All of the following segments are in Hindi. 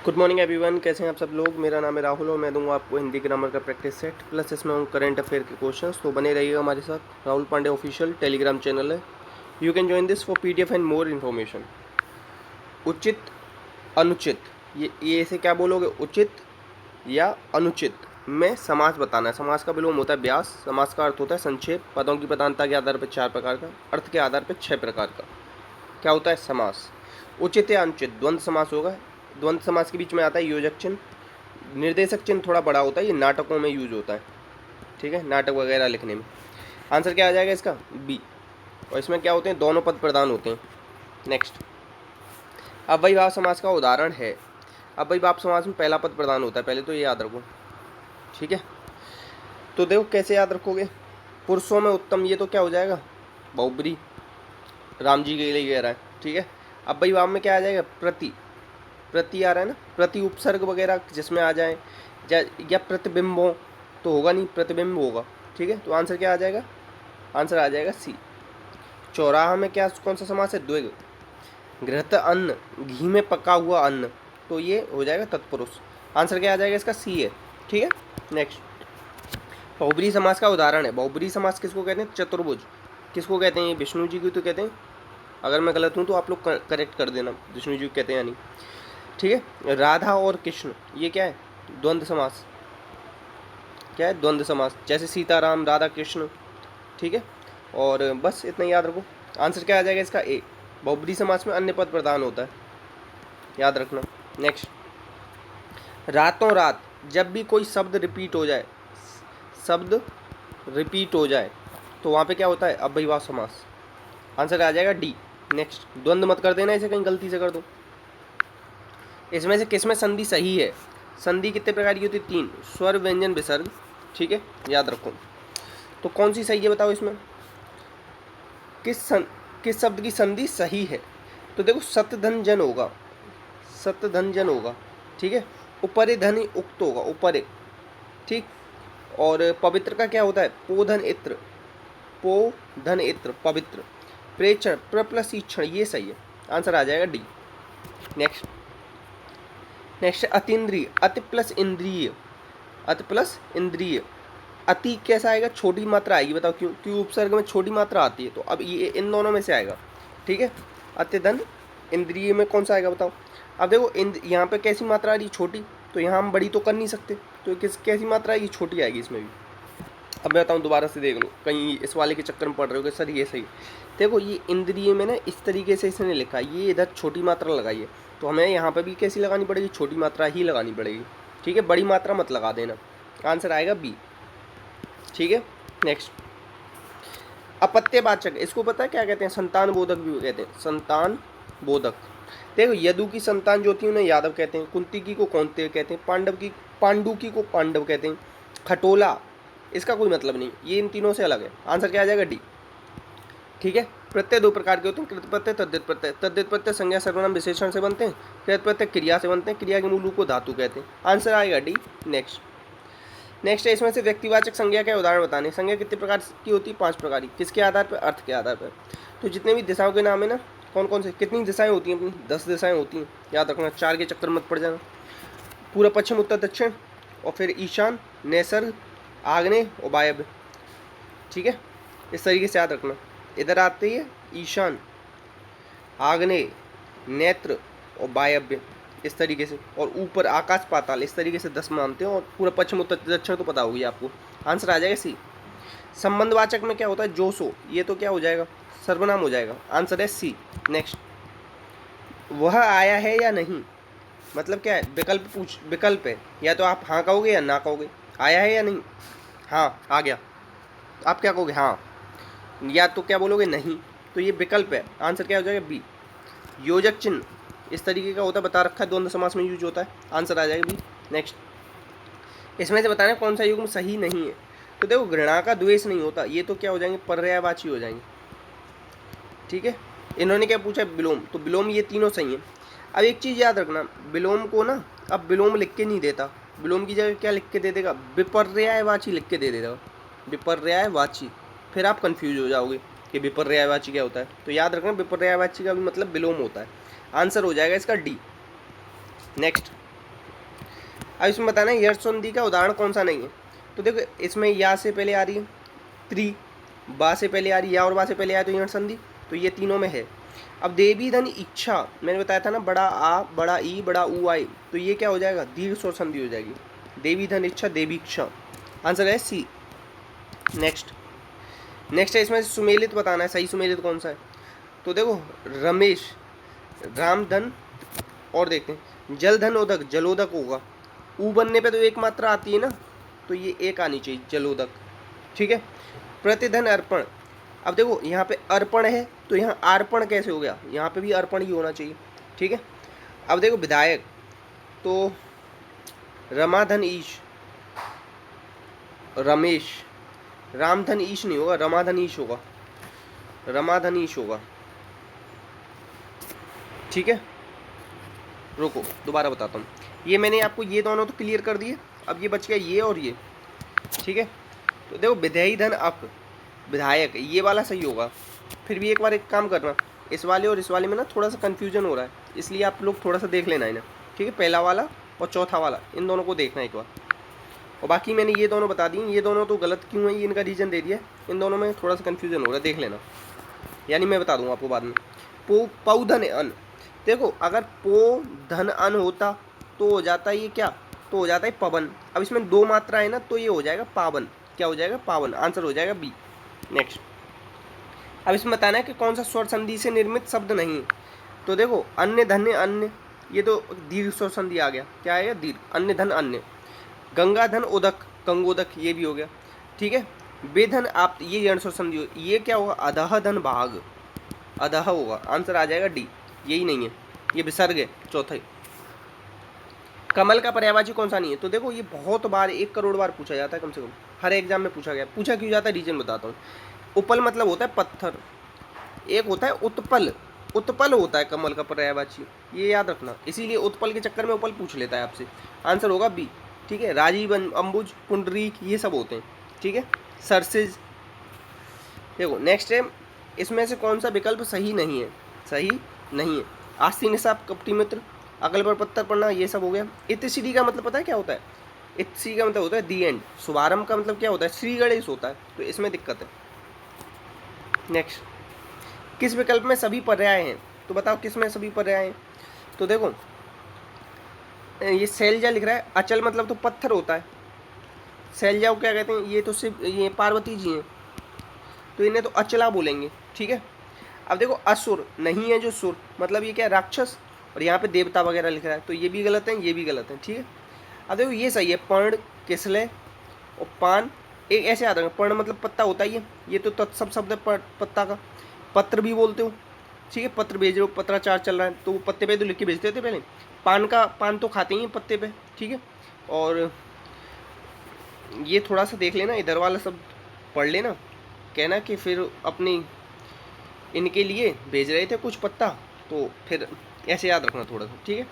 गुड मॉर्निंग एवरीवन, कैसे हैं आप सब लोग। मेरा नाम है राहुल और मैं दूंगा आपको हिंदी ग्रामर का प्रैक्टिस सेट प्लस इसमें करंट अफेयर के क्वेश्चंस। तो बने रहिएगा हमारे साथ। Rahul Pandey official Telegram channel है। You can join this for PDF and more information. उचित, अनुचित, ये इसे क्या बोलोगे, उचित या अनुचित में समास बताना है। समास का विलोम होता है व्यास। समास का अर्थ होता है संक्षेप। पदों की प्रधानता के आधार पर 4 प्रकार का, अर्थ के आधार पर 6 प्रकार का क्या होता है समास। उचित या अनुचित द्वंद्व समास होगा। द्वंद्व समास के बीच में आता है योजक चिन्ह। निर्देशक चिन्ह थोड़ा बड़ा होता है, ये नाटकों में यूज होता है, ठीक है, नाटक वगैरह लिखने में। आंसर क्या आ जाएगा इसका, बी। और इसमें क्या होते हैं, दोनों पद प्रधान होते हैं। नेक्स्ट, अव्ययीभाव समास का उदाहरण है। अव्ययीभाव समास में पहला पद प्रधान होता है, पहले तो ये याद रखो, ठीक है। तो देखो कैसे याद रखोगे। पुरुषों में उत्तम, ये तो क्या हो जाएगा, बहुब्री, राम जी के लिए कह रहा है, ठीक है। अव्ययीभाव में क्या आ जाएगा, प्रति, प्रति आ रहा है ना, प्रति उपसर्ग वगैरह जिसमें आ जाए, या प्रतिबिंबों तो होगा नहीं, प्रतिबिंब होगा, ठीक है। तो आंसर क्या आ जाएगा, आंसर आ जाएगा सी। चौराहा में क्या, कौन सा समास है, द्विग। घृत अन्न, घी में पका हुआ अन्न, तो ये हो जाएगा तत्पुरुष। आंसर क्या आ जाएगा इसका, सी है, ठीक है। नेक्स्ट, बहुब्री समास का उदाहरण है। बहुब्री समास किसको कहते हैं, चतुर्भुज किसको कहते हैं, ये विष्णु जी को तो कहते हैं। अगर मैं गलत हूँ तो आप लोग करेक्ट कर देना, विष्णु जी को कहते हैं या नहीं, ठीक है। राधा और कृष्ण, ये क्या है, द्वंद्व समास। क्या है, द्वंद्व समास, जैसे सीताराम, राधा कृष्ण, ठीक है। और बस इतना याद रखो। आंसर क्या आ जाएगा इसका, ए। बहुब्री समास में अन्य पद प्रधान होता है, याद रखना। नेक्स्ट, रातों रात, जब भी कोई शब्द रिपीट हो जाए, शब्द रिपीट हो जाए तो वहाँ पे क्या होता है, अव्ययीभाव समास। आंसर आ जाएगा डी। नेक्स्ट, द्वंद्व मत कर देना इसे, कहीं गलती से कर दो। इसमें से किसमें संधि सही है। संधि कितने प्रकार की होती है, 3, स्वर व्यंजन विसर्ग, ठीक है, याद रखो। तो कौन सी सही है बताओ इसमें, किस शब्द की संधि सही है। तो देखो सतधन जन होगा, सतधन जन होगा, ठीक है। उपरे धन उक्त होगा, उपरे, ठीक। और पवित्र का क्या होता है, पोधन इत्र, पो धन इत्र, पवित्र। प्रेक्षण, प्लस ईक्षण, ये सही है। आंसर आ जाएगा डी। नेक्स्ट, नेक्स्ट अतीन्द्रिय, अति प्लस इंद्रिय, अति प्लस इंद्रिय। अति कैसा आएगा, छोटी मात्रा आएगी, बताओ क्यों, क्यों उपसर्ग में छोटी मात्रा आती है, तो अब ये इन दोनों में से आएगा, ठीक है। अत्यधन इंद्रिय में कौन सा आएगा बताओ। अब देखो यहाँ पे कैसी मात्रा आ रही है, छोटी, तो यहाँ हम बड़ी तो कर नहीं सकते, तो कैसी मात्रा आएगी, छोटी आएगी इसमें भी। अब मैं बताऊँ, दोबारा से देख लो, कहीं इस वाले के चक्कर में पड़ रहे हो कि सर ये सही। देखो ये इंद्रिय में ना इस तरीके से इसने लिखा, ये इधर छोटी मात्रा लगाई है, तो हमें यहाँ पर भी कैसी लगानी पड़ेगी, छोटी मात्रा ही लगानी पड़ेगी, ठीक है, बड़ी मात्रा मत लगा देना। आंसर आएगा बी, ठीक है। नेक्स्ट, अपत्यवाचक, इसको पता है क्या कहते हैं, संतान बोधक भी कहते हैं, संतान बोधक। देखो यदु की संतान जो थी उन्हें यादव कहते हैं, कुंती की को कौंते कहते हैं, पांडु की को पांडव कहते हैं, खटोला, इसका कोई मतलब नहीं, ये इन तीनों से अलग है। आंसर क्या आ जाएगा, डी, ठीक है। प्रत्यय 2 प्रकार के होते हैं, कृत प्रत्यय, तद्धित प्रत्यय। तद्धित प्रत्यय संज्ञा सर्वनाम विशेषण से बनते हैं, कृत प्रत्यय क्रिया से बनते हैं, क्रिया के मूल रूप को धातु कहते हैं। आंसर आएगा डी। नेक्स्ट, नेक्स्ट है इसमें से व्यक्तिवाचक संज्ञा के उदाहरण बताने। संज्ञा कितने प्रकार की होती है, 5 प्रकार की। किसके आधार पर, अर्थ के आधार पर। तो जितने भी दिशाओं के नाम है ना, कौन कौन से, कितनी दिशाएं होती हैं अपनी, 10 दिशाएं होती हैं, याद रखना, 4 के चक्कर मत पड़ जाना। पूरा, पश्चिम, उत्तर, दक्षिण, और फिर ईशान, नैसर्ग, आग्नेय और वायव्य, ठीक है, इस तरीके से याद रखना। इधर आते ही ईशान, आग्नेय, नेत्र और वायव्य, इस तरीके से, और ऊपर आकाश पाताल, इस तरीके से 10 मानते हैं, और पूरा पश्चिम उत्तर दक्षिण तो पता होगी आपको। आंसर आ जाएगा सी। संबंधवाचक में क्या होता है, जो सो, ये तो क्या हो जाएगा, सर्वनाम हो जाएगा। आंसर है सी। नेक्स्ट, वह आया है या नहीं, मतलब क्या है, विकल्प है, या तो आप हाँ कहोगे या ना कहोगे। आया है या नहीं, हाँ आ गया, आप क्या कहोगे, हाँ, या तो क्या बोलोगे, नहीं, तो ये विकल्प है। आंसर क्या हो जाएगा, बी। योजक चिन्ह इस तरीके का होता है, बता रखा है, द्वंद्व समास में यूज होता है। आंसर आ जाएगा बी। नेक्स्ट, इसमें से बताना कौन सा युग्म सही नहीं है। तो देखो घृणा का द्वेष नहीं होता, ये तो क्या हो जाएंगे, पर्यायवाची हो जाएंगे, ठीक है। इन्होंने क्या पूछा, विलोम, तो विलोम ये तीनों सही हैं। अब एक चीज़ याद रखना, विलोम को ना अब विलोम लिख के नहीं देता, विलोम की जगह क्या लिख के दे देगा, विपर्यायवाची लिख के दे देगा, विपर्यायवाची। फिर आप कंफ्यूज हो जाओगे कि विपर्यायवाची क्या होता है। तो याद रखना, विपर्यायवाची का भी मतलब विलोम होता है। आंसर हो जाएगा इसका डी। नेक्स्ट, अब इसमें बताना है यण संधि का उदाहरण कौन सा नहीं है। तो देखो इसमें या से पहले आ रही है त्रि, बा से पहले आ रही है या और बा से पहले आया तो यण संधि, तो ये तीनों में है। अब देवी धन इच्छा मैंने बताया था ना, बड़ा आ बड़ा ई बड़ा ऊ आई, तो ये क्या हो जाएगा, दीर्घ स्वर संधि हो जाएगी। देवी धन इच्छा देवी इच्छा, आंसर है सी। नेक्स्ट है इसमें सुमेलित बताना है, सही सुमेलित कौन सा है। तो देखो रमेश, राम धन, और देखते हैं जल धन उदक, जलोदक होगा। ऊ बनने पे तो एक मात्रा आती है ना, तो ये एक आनी चाहिए जलोदक, ठीक है। प्रतिधन अर्पण, अब देखो यहाँ पे अर्पण है तो यहाँ अर्पण कैसे हो गया, यहाँ पे भी अर्पण ही होना चाहिए, ठीक है। अब देखो विधायक, तो रमाधन ईश, रमेश, रामधन ईश नहीं होगा, रमाधन ईश होगा, रमाधन ईश होगा, ठीक है। रुको दोबारा बताता हूँ, ये मैंने आपको ये दोनों तो क्लियर कर दिए, अब ये बच गया ये और ये, ठीक है। तो देखो विधेयी धन अप, विधायक ये वाला सही होगा। फिर भी एक बार एक काम करना, इस वाले और इस वाले में ना थोड़ा सा कन्फ्यूजन हो रहा है, इसलिए आप लोग थोड़ा सा देख लेना इन्हें, ठीक है। पहला वाला और चौथा वाला, इन दोनों को देखना एक बार। और बाकी मैंने ये दोनों बता दी, ये दोनों तो गलत क्यों है ये इनका रीजन दे दिया, इन दोनों में थोड़ा सा कन्फ्यूजन हो रहा है, देख लेना, यानी मैं बता दूंगा आपको बाद में। पौ धन अन, देखो अगर पो धन अन होता तो हो जाता ये क्या, तो हो जाता है पवन। अब इसमें दो मात्रा है ना, तो ये हो जाएगा पावन, क्या हो जाएगा पावन, आंसर हो जाएगा बी। नेक्स्ट अब इसमें बताना है कि कौन सा स्वर संधि से निर्मित शब्द नहीं है। तो देखो अन्य धन्य अन्य, ये तो दीर्घ स्वर संधि आ गया, क्या आएगा दीर्घ, अन्य धन अन्य। गंगा धन उदक, गंगोदक, ये भी हो गया, ठीक है। बेधन आप, ये यण स्वर संधि, ये क्या होगा, अधह धन भाग, अधह होगा, आंसर आ जाएगा डी, यही नहीं है, ये विसर्ग है चौथा ही। कमल का पर्यायवाची कौन सा नहीं है। तो देखो ये बहुत बार 1 करोड़ बार पूछा जाता है, कम से कम हर एग्जाम में पूछा गया, पूछा क्यों जाता है रीजन बताता हूँ। उपल मतलब होता है पत्थर, एक होता है उत्पल, उत्पल होता है कमल का पर्यायवाची, ये याद रखना, इसीलिए उत्पल के चक्कर में उपल पूछ लेता है आपसे, आंसर होगा बी, ठीक है। राजीव, अंबुज, पुंडरीक, ये सब होते हैं, ठीक है। सरसिज, देखो नेक्स्ट है, इसमें से कौन सा विकल्प सही नहीं है, सही नहीं है। आस्तीन निसाब, कपटी मित्र, अकल पर पत्थर पड़ना, ये सब हो गया। इत्श्री का मतलब पता है क्या होता है, इत्श्री का मतलब होता है दी एंड। शुभारंभ का मतलब क्या होता है, श्री गणेश होता है, तो इसमें दिक्कत है। नेक्स्ट, किस विकल्प में सभी पर्याय हैं। तो बताओ किस में सभी पर्याय हैं। तो देखो ये शैलजा लिख रहा है, अचल मतलब तो पत्थर होता है, शैलजा को क्या कहते हैं, ये तो सिर्फ ये पार्वती जी हैं, तो इन्हें तो अचला बोलेंगे, ठीक है। अब देखो असुर नहीं है जो सुर, मतलब ये क्या है, राक्षस, और यहाँ पे देवता वगैरह लिख रहा है, तो ये भी गलत है, ये भी गलत है, ठीक है। अब देखो ये सही है, पर्ण, किसले और पान, एक ऐसे याद रखें, पर्ण मतलब पत्ता होता ही है, ये तो तत्सम शब्द है पत्ता का। पत्र भी बोलते हो, ठीक है, पत्र भेज रहे हो, पत्राचार चल रहा है, तो वो पत्ते पे तो लिख के भेजते थे पहले। पान का, पान तो खाते ही हैं पत्ते पे, ठीक है। और ये थोड़ा सा देख लेना, इधर वाला सब पढ़ लेना, कहना कि फिर अपनी इनके लिए भेज रहे थे कुछ पत्ता, तो फिर ऐसे याद रखना थोड़ा सा, ठीक है।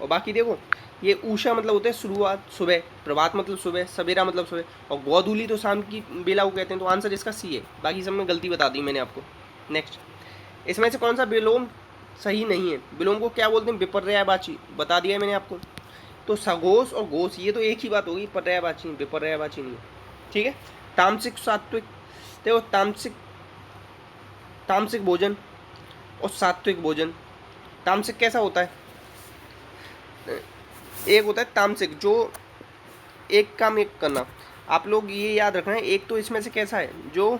और बाकी देखो ये उषा मतलब होता है शुरुआत, सुबह, प्रभात मतलब सुबह, सवेरा मतलब सुबह, और गोधूली तो शाम की बेला को कहते हैं, तो आंसर इसका सी है। बाकी सब में गलती बता दी मैंने आपको। नेक्स्ट, इसमें से कौन सा विलोम सही नहीं है। विलोम को क्या बोलते हैं, विपर्यायवाची, बता दिया है मैंने आपको। तो सघोष और घोष ये तो एक ही बात होगी, पर्यायवाची विपर्यायवाची नहीं है, ठीक है। तामसिक सात्विक, देखो तामसिक भोजन और सात्विक भोजन। तामसिक कैसा होता है, एक होता है तामसिक जो एक काम एक करना, आप लोग ये याद रखना है। एक तो इसमें से कैसा है, जो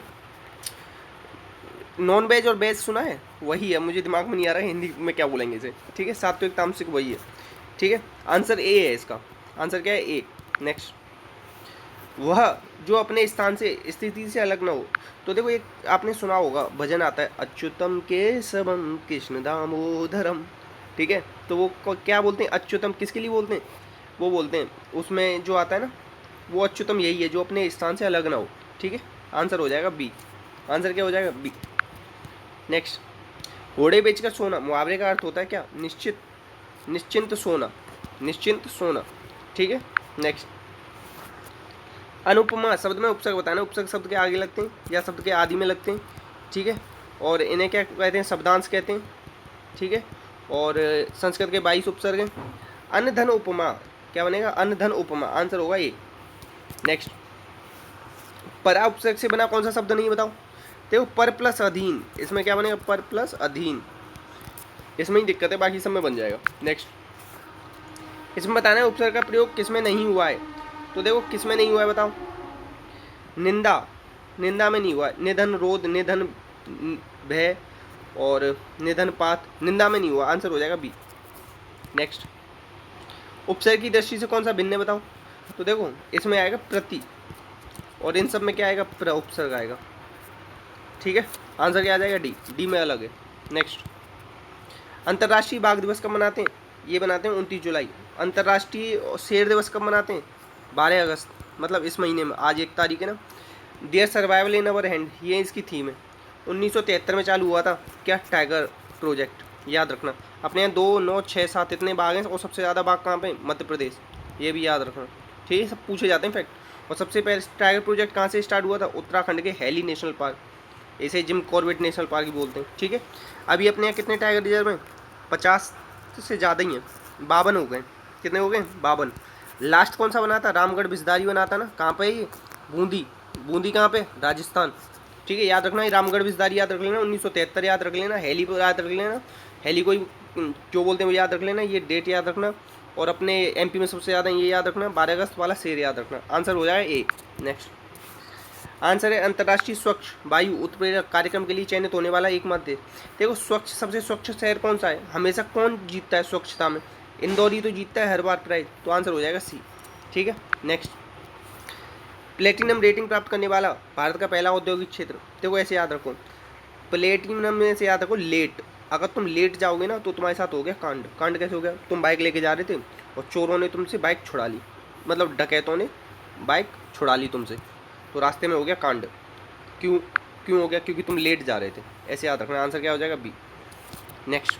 नॉन वेज और वेज सुना है वही है, मुझे दिमाग में नहीं आ रहा है हिंदी में क्या बोलेंगे इसे, ठीक है। सात्विक तामसिक वही है, ठीक है। आंसर ए है इसका, आंसर क्या है ए। नेक्स्ट, वह जो अपने स्थान से स्थिति से अलग ना हो। तो देखो एक आपने सुना होगा भजन आता है, अच्युतम केशवम कृष्ण दामोदरम, ठीक है। तो वो क्या बोलते हैं, अच्युतम किसके लिए बोलते हैं, वो बोलते हैं उसमें जो आता है ना, वो अच्युतम यही है जो अपने स्थान से अलग ना हो, ठीक है। आंसर हो जाएगा बी, आंसर क्या हो जाएगा बी। नेक्स्ट, घोड़े बेचकर सोना, मुहावरे का अर्थ होता है क्या, निश्चिंत सोना, निश्चिंत सोना, ठीक है। नेक्स्ट, अनुपमा शब्द में उपसर्ग बताना, उपसर्ग शब्द के आगे लगते हैं या शब्द के आदि में लगते हैं, ठीक है। और इन्हें क्या कहते हैं, शब्दांश कहते हैं, ठीक है। और संस्कृत के 22 उपसर्ग हैं। अन्य धन उपमा, क्या बनेगा, अन्न धन उपमा, आंसर होगा ए। नेक्स्ट, परा उपसर्ग से बना कौन सा शब्द नहीं है बताओ। देखो पर प्लस अधीन, इसमें क्या बनेगा, पर प्लस अधीन, इसमें ही दिक्कत है, बाकी सब में बन जाएगा। नेक्स्ट, इसमें बताना है उपसर्ग का प्रयोग किसमें नहीं हुआ है। तो देखो किसमें नहीं हुआ है बताओ, निंदा, निंदा में नहीं हुआ है। निधन रोध, निधन भय और निधन पात, निंदा में नहीं हुआ, आंसर हो जाएगा बी। नेक्स्ट, उपसर्ग की दृष्टि से कौन सा भिन्न है बताओ। तो देखो इसमें आएगा प्रति, और इन सब में क्या आएगा, प्र उपसर्ग आएगा। ठीक है, आंसर क्या आ जाएगा, डी, डी में अलग है। नेक्स्ट, अंतर्राष्ट्रीय बाघ दिवस कब मनाते हैं, ये बनाते हैं 29 जुलाई। अंतर्राष्ट्रीय शेर दिवस कब मनाते हैं, 12 अगस्त, मतलब इस महीने में, आज 1 तारीख है ना। Their survival in our hand, ये इसकी थीम है। 1973 में चालू हुआ था क्या, टाइगर प्रोजेक्ट, याद रखना। अपने यहाँ 2, 9, 6, 7 इतने बाघ हैं, और सबसे ज़्यादा बाघ कहाँ पे, मध्य प्रदेश, ये भी याद रखना। ठीक है, सब पूछे जाते हैं फैक्ट। और सबसे पहले टाइगर प्रोजेक्ट कहाँ से स्टार्ट हुआ था, उत्तराखंड के हैली नेशनल पार्क, इसे जिम कॉर्बेट नेशनल पार्क भी बोलते हैं। ठीक है, अभी अपने यहाँ कितने टाइगर रिजर्व हैं, 50 से ज़्यादा ही हैं, 52 हो गए। कितने हो गए, 52। लास्ट कौन सा बना था, रामगढ़ बिस्दारी बना था ना, कहाँ पे ये, बूंदी, बूंदी कहाँ पे, राजस्थान। ठीक है, याद रखना, ये रामगढ़ बिस्दारी याद रख लेना, 1973 याद रख लेना, हेली को याद रख लेना, हेली को जो बोलते हैं वो याद रख लेना, ये डेट याद रखना। और अपने एमपी में सबसे ज़्यादा ये याद रखना, 12 अगस्त वाला शेर याद रखना, आंसर हो जाएगा ए। नेक्स्ट, आंसर है अंतर्राष्ट्रीय स्वच्छ वायु उत्प्रेरक कार्यक्रम के लिए चयनित होने वाला एकमात्र देश। देखो स्वच्छ, सबसे स्वच्छ शहर कौन सा है, हमेशा कौन जीतता है स्वच्छता में, इंदौर ही तो जीतता है हर बार प्राइज, तो आंसर हो जाएगा सी। ठीक है, नेक्स्ट, प्लेटिनम रेटिंग प्राप्त करने वाला भारत का पहला औद्योगिक क्षेत्र। देखो ऐसे याद रखो, प्लेटिनम में से याद रखो लेट, अगर तुम लेट जाओगे ना तो तुम्हारे साथ हो गया कांड। कांड कैसे हो गया, तुम बाइक लेके जा रहे थे और चोरों ने तुमसे बाइक छुड़ा ली, मतलब डकैतों ने बाइक छुड़ा ली तुमसे, तो रास्ते में हो गया कांड। क्यों, क्यों हो गया, क्योंकि तुम लेट जा रहे थे, ऐसे याद रखना, आंसर क्या हो जाएगा, बी। नेक्स्ट,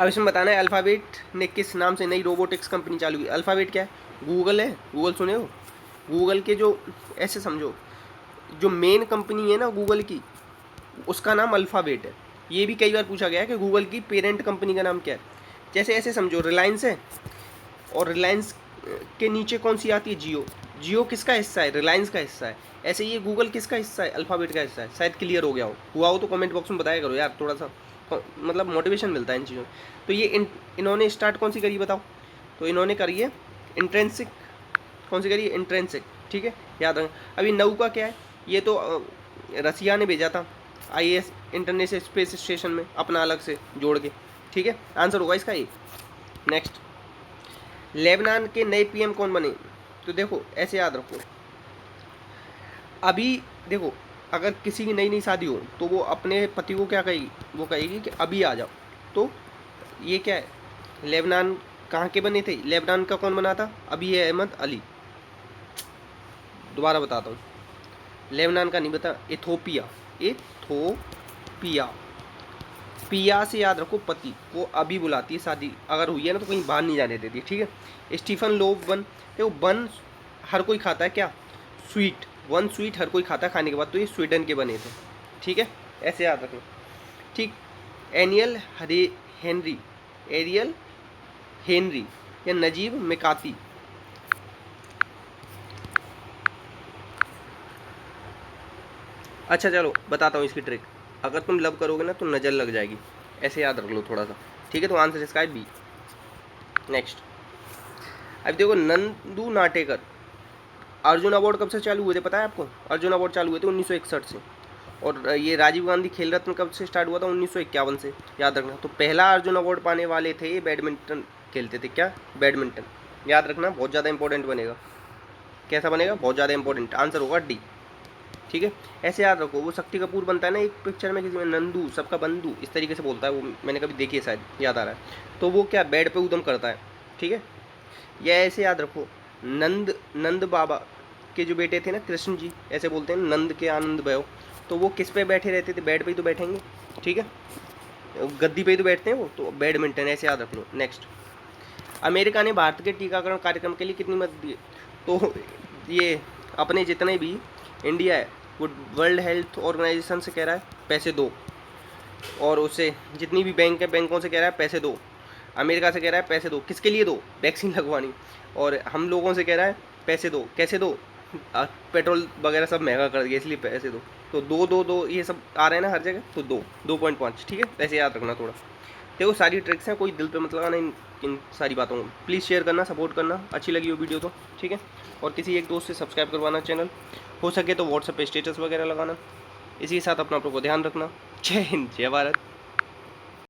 अब इसमें बताना है अल्फ़ाबेट ने किस नाम से नई रोबोटिक्स कंपनी चालू की। अल्फ़ाबेट क्या है, गूगल है, गूगल सुने हो, गूगल के जो, ऐसे समझो, जो मेन कंपनी है ना गूगल की, उसका नाम अल्फ़ाबेट है। ये भी कई बार पूछा गया है कि गूगल की पेरेंट कंपनी का नाम क्या है। जैसे ऐसे समझो, रिलायंस है, और रिलायंस के नीचे कौन सी आती है, जियो, जियो किसका हिस्सा है, रिलायंस का हिस्सा है। ऐसे ये गूगल किसका हिस्सा है, अल्फ़ाबेट का हिस्सा है। शायद क्लियर हो गया हो, हुआ हो तो कमेंट बॉक्स में बताया करो यार, थोड़ा सा मतलब मोटिवेशन मिलता है इन चीज़ों। तो ये इन्होंने स्टार्ट कौन सी करी बताओ, तो इन्होंने करी है इंट्रेंसिक, कौन सी करी है, इंट्रेंसिक। ठीक है, याद रखना। अभी नऊ का क्या है, ये तो रसिया ने भेजा था IS इंटरनेशनल स्पेस स्टेशन में, अपना अलग से जोड़ के। ठीक है, आंसर होगा इसका ए। नेक्स्ट, लेबनान के नए PM कौन बने। तो देखो ऐसे याद रखो, अभी देखो अगर किसी की नई नई शादी हो तो वो अपने पति को क्या कहेगी, वो कहेगी कि अभी आ जाओ। तो ये क्या है, लेबनान कहाँ के बने थे, लेबनान का कौन बना था, अभी अहमद अली। दोबारा बताता हूँ, लेबनान का नहीं बता, इथोपिया, इथोपिया, पिया से याद रखो, पति को अभी बुलाती है, शादी अगर हुई है ना तो कहीं बाहर नहीं जाने देती। ठीक है, स्टीफन लोव बन, देखो बन हर कोई खाता है क्या, स्वीट, वन स्वीट हर कोई खाता है खाने के बाद, तो ये स्वीडन के बने थे। ठीक है, ऐसे याद रखना। ठीक, एनियल हेनरी, एरियल हेनरी या नजीब मिकाती। अच्छा चलो बताता हूँ इसकी ट्रिक, अगर तुम लव करोगे ना तो नज़र लग जाएगी, ऐसे याद रख लो थोड़ा सा। ठीक है, तो आंसर इसका है बी। नेक्स्ट, अब देखो नंदू नाटेकर, अर्जुन अवार्ड कब से चालू हुए थे पता है आपको, अर्जुन अवार्ड चालू हुए थे 1961 से, और ये राजीव गांधी खेल रत्न कब से स्टार्ट हुआ था, 1951 से, याद रखना। तो पहला अर्जुन अवार्ड पाने वाले थे ये बैडमिंटन खेलते थे, क्या, बैडमिंटन, याद रखना, बहुत ज़्यादा इंपॉर्टेंट बनेगा। कैसा बनेगा, बहुत ज़्यादा इंपॉर्टेंट, आंसर होगा डी। ठीक है, ऐसे याद रखो, वो शक्ति कपूर बनता है ना एक पिक्चर में, किसी में नंदू सबका बंधु, इस तरीके से बोलता है वो, मैंने कभी देखी है शायद, याद आ रहा है। तो वो क्या, बेड पे उदम करता है। ठीक है, या ऐसे याद रखो, नंद बाबा के जो बेटे थे ना कृष्ण जी, ऐसे बोलते हैं नंद के आनंद भयो, तो वो किस पे बैठे रहते थे, बेड पे ही तो बैठेंगे। ठीक है, गद्दी पे ही तो बैठते हैं वो, तो बैडमिंटन, ऐसे याद रख लो। नेक्स्ट, अमेरिका ने भारत के टीकाकरण कार्यक्रम के लिए कितनी मदद दी, तो ये अपने जितने भी इंडिया है वो वर्ल्ड हेल्थ ऑर्गेनाइजेशन से कह रहा है पैसे दो, और उससे जितनी भी बैंक है बैंकों से कह रहा है पैसे दो, अमेरिका से कह रहा है पैसे दो, किसके लिए दो, वैक्सीन लगवानी। और हम लोगों से कह रहा है पैसे दो, कैसे दो, पेट्रोल वगैरह सब महंगा कर दिया इसलिए पैसे दो। तो दो दो दो ये सब आ रहे हैं ना हर जगह, तो 2.5, ठीक है, ऐसे याद रखना थोड़ा। देखो सारी ट्रिक्स हैं, कोई दिल पे मत लगाना इन सारी बातों को। प्लीज़ शेयर करना, सपोर्ट करना, अच्छी लगी हो वीडियो तो ठीक है। और किसी एक दोस्त से सब्सक्राइब करवाना चैनल, हो सके तो व्हाट्सएप पे स्टेटस वगैरह लगाना। इसी के साथ अपना आप लोग को ध्यान रखना। जय हिंद, जय भारत।